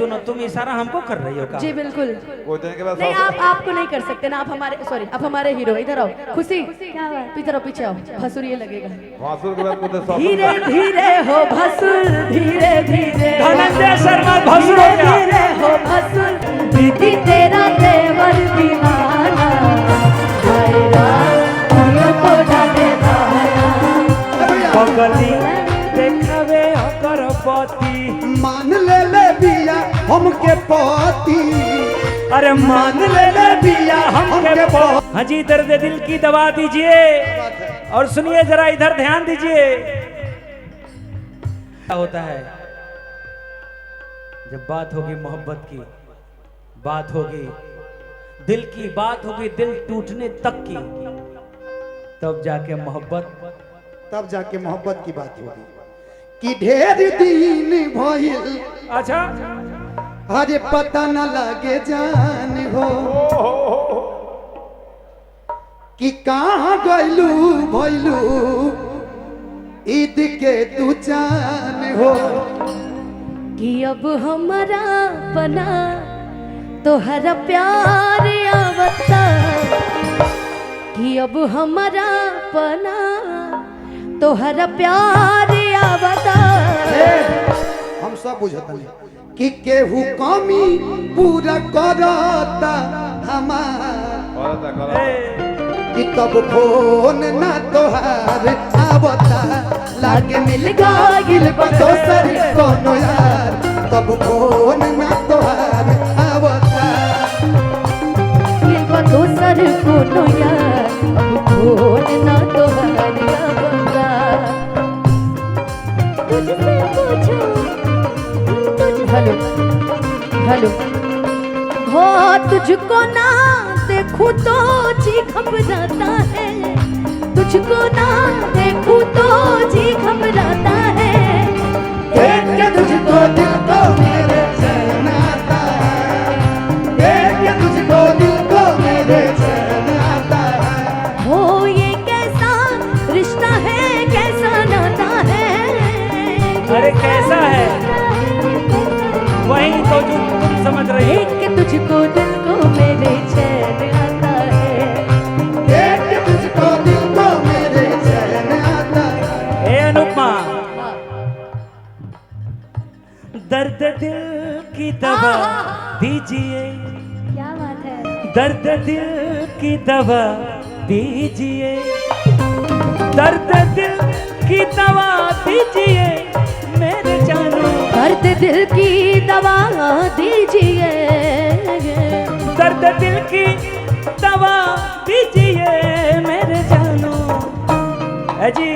सुनो, तुम इशारा हमको कर रही हो का? जी बिल्कुल। वो देने के बाद नहीं आपको नहीं कर सकते ना, आप हमारे सॉरी आप हमारे हीरो। इधर आओ खुशी, इधर आओ, पीछे आओ, भसुर ये लगेगा। भासुर के बाद को तो धीरे धीरे हो भसुर, धीरे धीरे धनंजय शर्मा भसुर हो गया। धीरे हो भसुर, दीदी तेरा देवर दीवाना, हाय राम को डाले बगली देखावे अगरबत्ती, मान ले बिया हमके पति, अरे मान ले बिया हमके पति। हाँ जी, दर्द दिल की दवा दीजिए और सुनिए जरा, इधर ध्यान दीजिए। क्या होता है जब बात होगी मोहब्बत की, बात होगी दिल की, बात होगी दिल टूटने तक की, तब जाके मोहब्बत की बात होगी कि ढेर दिन भइल, अच्छा अरे पता न लगे जान हो कि कहाँ गइलू भइलू ईद के तू जान हो, कि अब हमारा बना तोहरा प्यार आवता, कि अब हमारा बना तोहरा प्यार आवता। हम सब बुझता कि केहू कमी पूरा करता हमार, कि तब फोन ना तोहार आवता, लागे मिल गइल बा दोसर कोनो यार, तब फोन ना तोहार आवता, मिल बा दोसर कोनो यार, अब फोन ना तोहार आवता। तुझसे पूछो, हेलो हेलो हो, तुझको ना देखूं तो जी घबराता है, तुझको ना देखूं तो जी घबराता है, देख के तुझको दिल को मेरे चैन आता है, देख के तुझको दिल को मेरे चैन आता है। हो ये कैसा रिश्ता है, कैसा नाता है, अरे कैसा है वही तो जो तुम समझ रही हो। देख के तुझको दिल को मेरे चैन आता है, देख के तुझको दिल को मेरे चैन आता है। ए अनुपमा, दर्द दिल की दवा दीजिए, क्या बात है। दर्द दिल की दवा दीजिए, दर्द दिल की दवा दीजिए मेरे जानू, दर्द दिल की दवा दीजिए, दर्द दिल की दवा दीजिए मेरे जानू। जी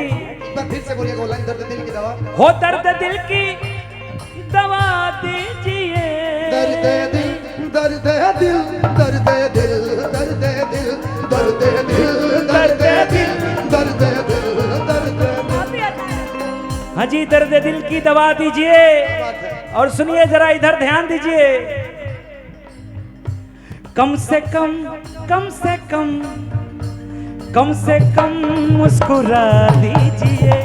फिर से बोलिएगा वो लाइन, दर्द दिल की दवा, हो दर्द दिल की दवा दीजिए, दर्द दिल, दर्द दिल, दर्द दिल, दर्द दिल, दर्द दिल, दर्द दिल, दर्द दिल, दर्द दिल। हाँ जी, दर्द दिल की दवा दीजिए और सुनिए जरा, इधर ध्यान दीजिए। कम से कम, कम से कम, कम से कम मुस्कुरा दीजिए,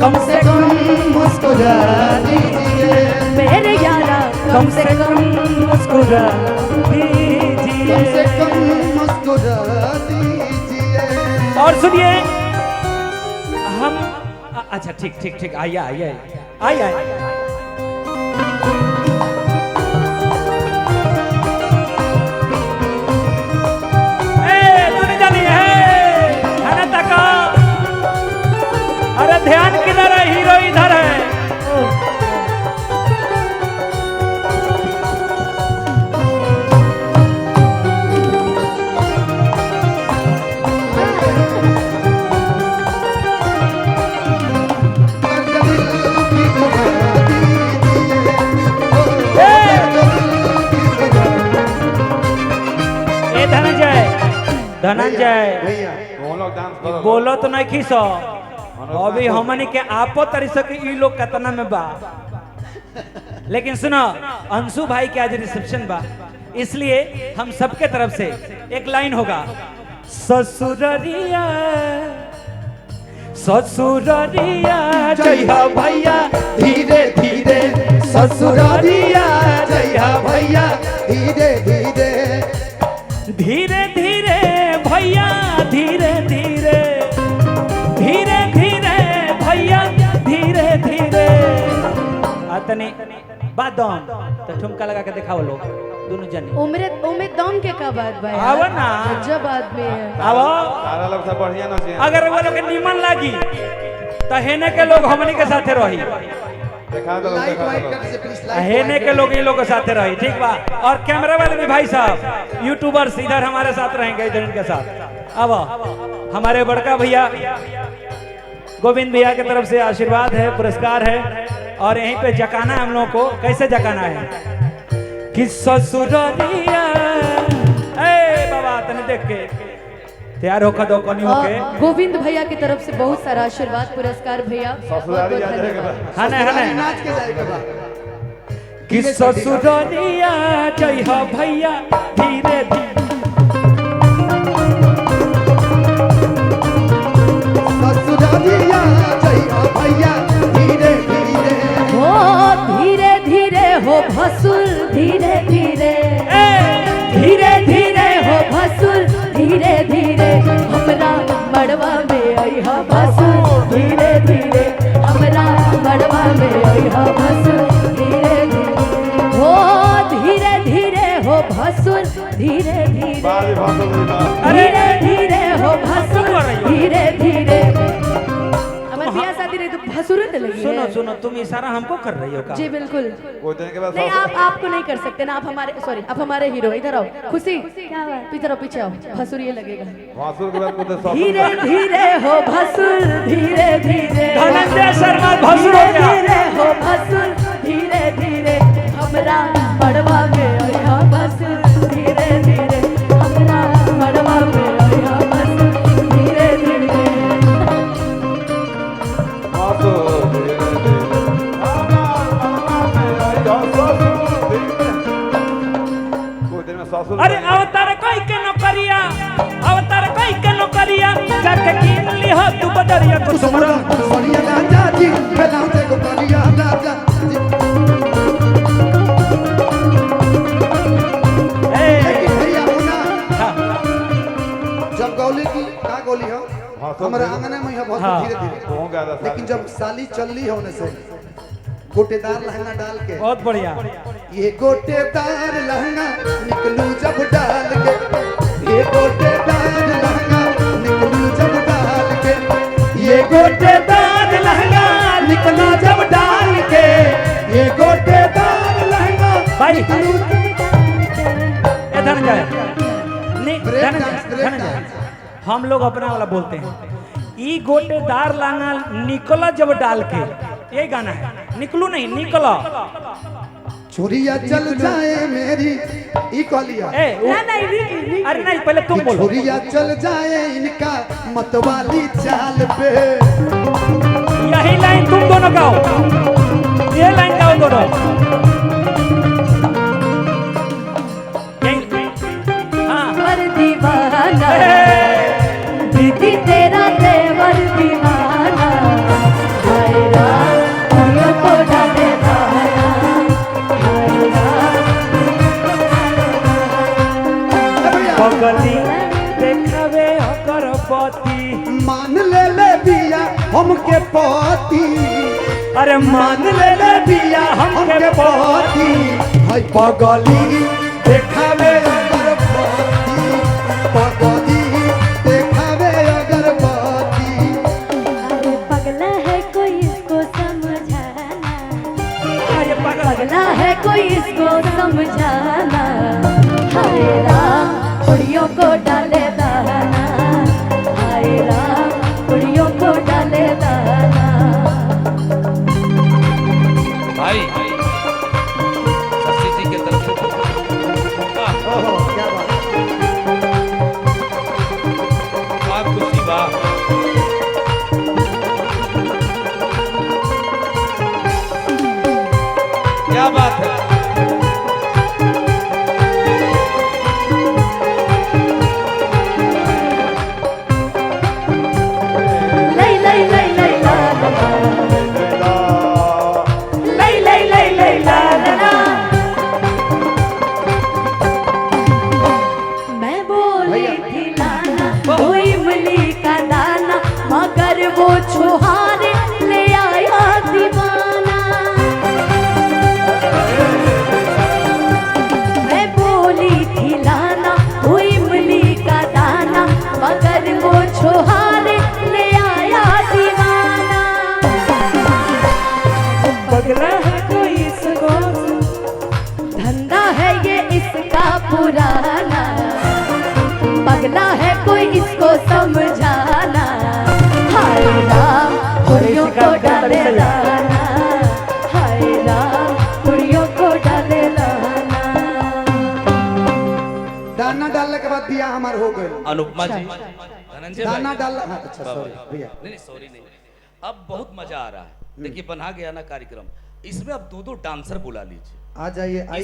कम से कम मुस्कुरा दीजिए मेरे यारा, कम से कम मुस्कुरा दीजिए, कम से कम मुस्कुरा दीजिए। और सुनिए हम, अच्छा ठीक ठीक ठीक, आइए आइए आइए आइए। अरे ध्यान किधर है, हीरो इधर है। धनंजय बोलो तो नहीं खीसो, अभी हमनी के आपो तरी सके ई लोग कतना में बा, लेकिन सुनो अंशु भाई के आज रिसेप्शन बा, इसलिए हम सबके तरफ से एक लाइन होगा। ससुररिया ससुररिया जय हो भैया धीरे धीरे ससुरारिया जइहा भैया धीरे धीरे धीरे धीरे भैया धीरे धीरे धीरे धीरे भैया धीरे धीरे अतने बादम तो ठुमका लगा के दिखाओ लोग दोनों जने उम्र उम्र दम के का बात भाई आवो ना जब आदमी है आवो सारा लोग सब बढ़िया ना चाहिए अगर वो लोग निमन लागी तो हेने के लोग हमनी के साथे रही दिखा दो लाइट दिखा वाइट दो कर से प्लीज लाइट हेने के लोग इन लोग के साथे रही ठीक बा और कैमरा वाले भी भाई साहब यूट्यूबर्स इधर हमारे साथ रहेंगे इधर इनके साथ अब हमारे बड़का भैया गोविंद भैया की तरफ से आशीर्वाद है पुरस्कार है और यहीं पे जकाना हम लोगों को कैसे जकाना है कि ससुरालिया ए बाबा तने देख के तैयार होकर दो कनी होके गोविंद भैया की तरफ से बहुत सारा आशीर्वाद पुरस्कार भैया ससुराली बहुत-बहुत जा जाएगा धन्यवाद। हाँ नहीं हाँ नहीं नाच के जाएगा बा कि ससुरालिया जइहा भैया धीरे धीरे ससुरालिया जइहा भैया धीरे धीरे हो धीरे धीरे हो भसुर धीरे धीरे धीरे धीरे हो भसुर धीरे धीरे हमरा मड़वा में अइहा भसुर धीरे धीरे हमरा मड़वा में अइहा भसुर धीरे धीरे हो धीरे धीरे हो भसुर धीरे धीरे बाजी भाषा बोली बात धीरे धीरे हो भसुर धीरे धीरे हमारे बियाह शादी रही तो भसुर तो लगी सुनो है। सुनो तुम इशारा हमको कर रही हो का जी बिल्कुल कोई देने के बाद नहीं आप आपको नहीं कर सकते ना आप हमारे सॉरी आप हमारे हीरो इधर आओ खुशी क्या बात इधर आओ पीछे आओ भसुर ये लगेगा भासुर के बाद कुछ सब धीरे धीरे हो भसुर धीरे धीरे धनंजय शर्मा भसुर हो धीरे गया धीरे हो भसुर धीरे धीरे हमरा मड़वा में अइहा भसुर धीरे धीरे हमरा मड़वा में अइहा भसुर धीरे धीरे भासुर धीरे धीरे कोई दिन में ससुर अरे अवतार कोई के नौकरिया अवतार कोई के नौकरिया जाके कीन ली हो तू बदरिया कुसुमरा सोनिया राजा जी बेलाऊ से गोपालिया राजा जी लेकिन भैया होना जब गौली की का गौली हो हमारे आंगन में यह बहुत हाँ। धीरे धीरे हो गया था लेकिन जब साली चल रही होने से गोटेदार लहंगा डाल के बहुत बढ़िया ये गोटेदार लहंगा निकलू जब डाल के ये गोटेदार लहंगा निकलू जब डाल के ये गोटेदार लहंगा निकलू जब डाल के ये गोटेदार लहंगा भाई निकलू ए धनंजय नहीं break Dhananjay dance, break Dhananjay dance. हम लोग अपना वाला बोलते हैं ई गोटेदार लाना निकला जब डाल के ये गाना है निकलू नहीं निकला छुरिया चल जाए मेरी ई कहलिया ए अरे नहीं पहले तुम बोलो छुरिया चल जाए इनका मतवाली चाल पे यही लाइन तुम दोनों गाओ ये लाइन गाओ दोनों हाँ देवर दीवाना दीदी तेरा देवर दीवाना हाय राम फूलों को डाले दाना हाय राम बगली देखावे अगरबत्ती मान ले बिया हमके पति अरे मान ले बिया हमके पति हाय पगली देखावे अगरबत्ती पगली देखावे अगरबत्ती अरे पगला है कोई इसको समझाना अरे पागल पगला है कोई इसको समझाना हाय राम कुड़ियों को डाले दाना हाय राम कुड़ियों को डाले दाना भाई शशि जी के तरफ से ओहो क्या बात आप खुशी बा क्या बात है को डाले दाना, हाय राम कुड़ियों को डाले दाना। दाना डालने के बाद बिया हमार हो गए। अनुपमा जी, धनंजय दाना भाई, डाल, हाँ, अच्छा सॉरी भैया। नहीं सॉरी नहीं, अब बहुत मजा आ रहा है। देखिए बना गया ना कार्यक्रम, इसमें अब 2-2 डांसर बुला लीजिए। आ जाइए, आइए।